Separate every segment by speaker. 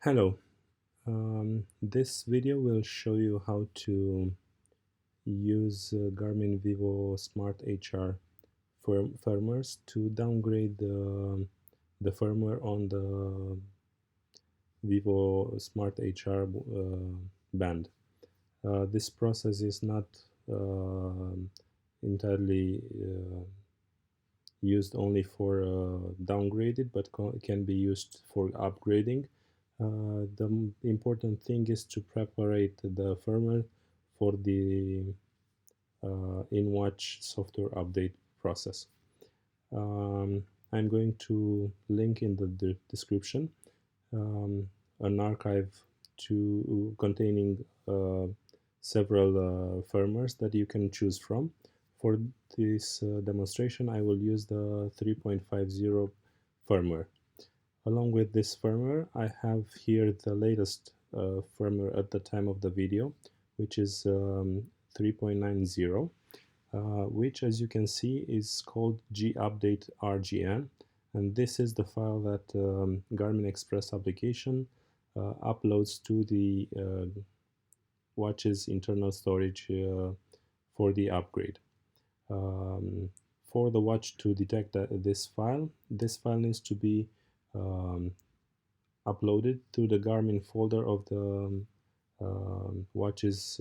Speaker 1: Hello, this video will show you how to use Garmin vivosmart HR firmwares to downgrade the firmware on the vivosmart HR band. This process is not entirely used only for downgraded, but can be used for upgrading. The important thing is to prepare the firmware for the in-watch software update process. I'm going to link in the description an archive containing several firmwares that you can choose from. For this demonstration, I will use the 3.50 firmware. Along with this firmware, I have here the latest firmware at the time of the video, which is 3.90, which, as you can see, is called gupdate rgn, and this is the file that Garmin Express application uploads to the watch's internal storage for the upgrade. For the watch to detect this file needs to be uploaded to the Garmin folder of the watch's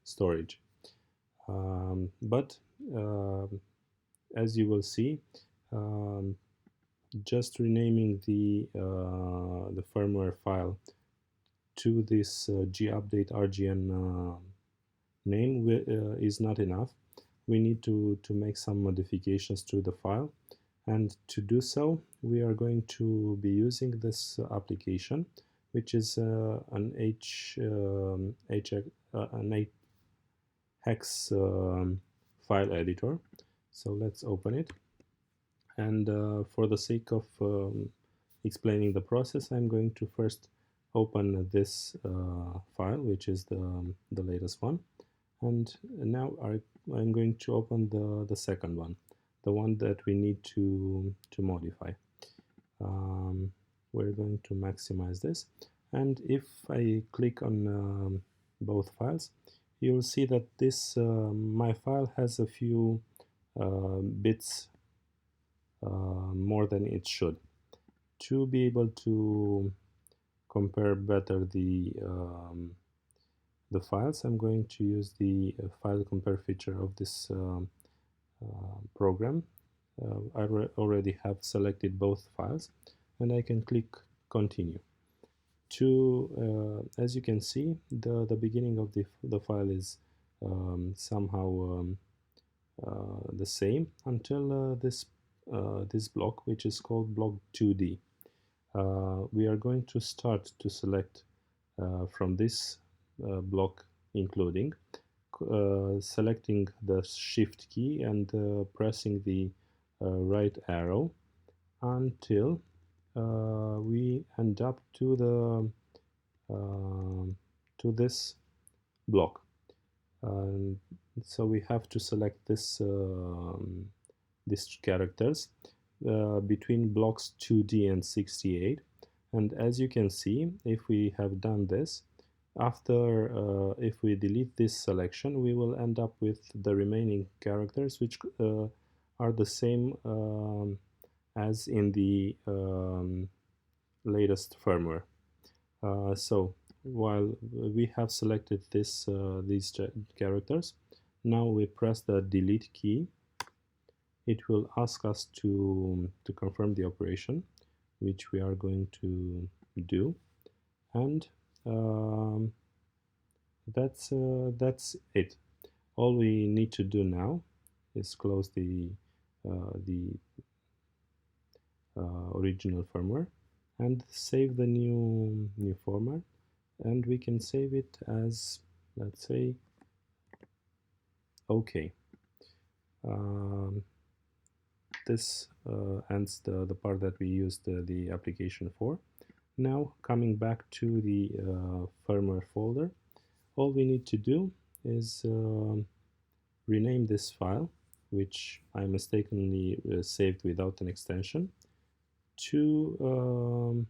Speaker 1: storage. But as you will see, um, just renaming the firmware file to this gupdate rgn name is not enough. We need to make some modifications to the file, and to do so we are going to be using this application, which is an hex file editor. So let's open it, and for the sake of explaining the process, I'm going to first open this file, which is the latest one, and now I'm going to open the second one, the one that we need to modify. We're going to maximize this, and if I click on both files, you'll see that this my file has a few bits more than it should. To be able to compare better the files, I'm going to use the file compare feature of this program. I already have selected both files, and I can click continue. As you can see, the beginning of the file is somehow the same until this block, which is called block 2D. We are going to start to select from this block, including selecting the shift key and pressing the right arrow until we end up to this block. So we have to select these characters between blocks 2D and 68, and as you can see, if we have done this, after if we delete this selection, we will end up with the remaining characters, which are the same as in the latest firmware. So while we have selected these characters, now we press the delete key. It will ask us to confirm the operation, which we are going to do, and that's it. All we need to do now is close the original firmware and save the new format, and we can save it as, let's say, OK. This ends the part that we used the application for. Now, coming back to the firmware folder, all we need to do is rename this file, which I mistakenly saved without an extension, to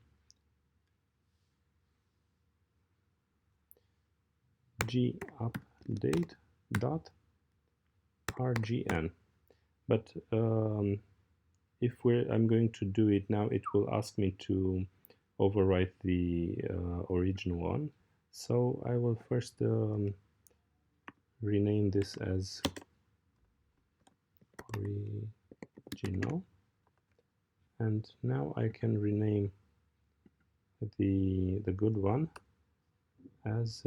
Speaker 1: gupdate.rgn. But if I'm going to do it now, it will ask me to overwrite the original one. So I will first rename this as original, and now I can rename the good one as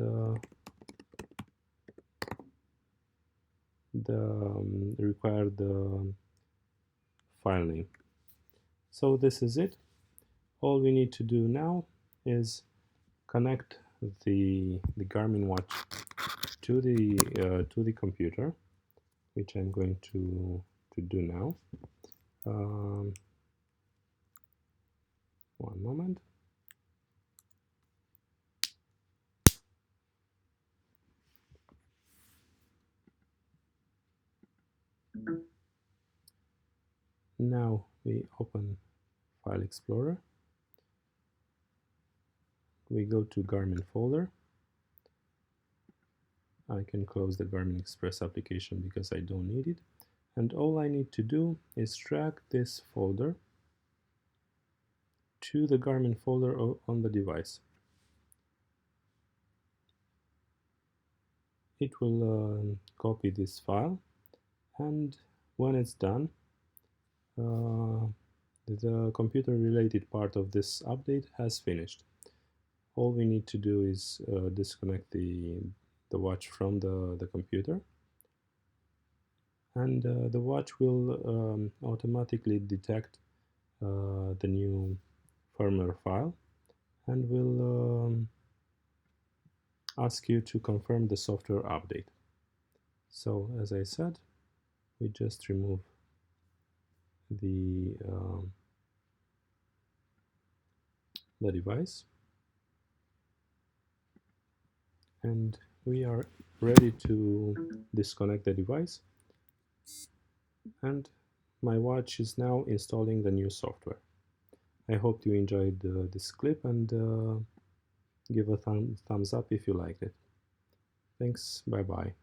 Speaker 1: the required file name. So this is it. All we need to do now is connect the Garmin watch to the computer, which I'm going to do now. One moment. Now we open File Explorer. We go to Garmin folder. I can close the Garmin Express application because I don't need it. And all I need to do is drag this folder to the Garmin folder on the device. It will copy this file, and when it's done, the computer related part of this update has finished. All we need to do is disconnect the watch from the computer, and the watch will automatically detect the new firmware file and will ask you to confirm the software update. So as I said, we just remove the device, and we are ready to disconnect the device, and my watch is now installing the new software. I hope you enjoyed this clip, and give a thumbs up if you liked it. Thanks, bye bye.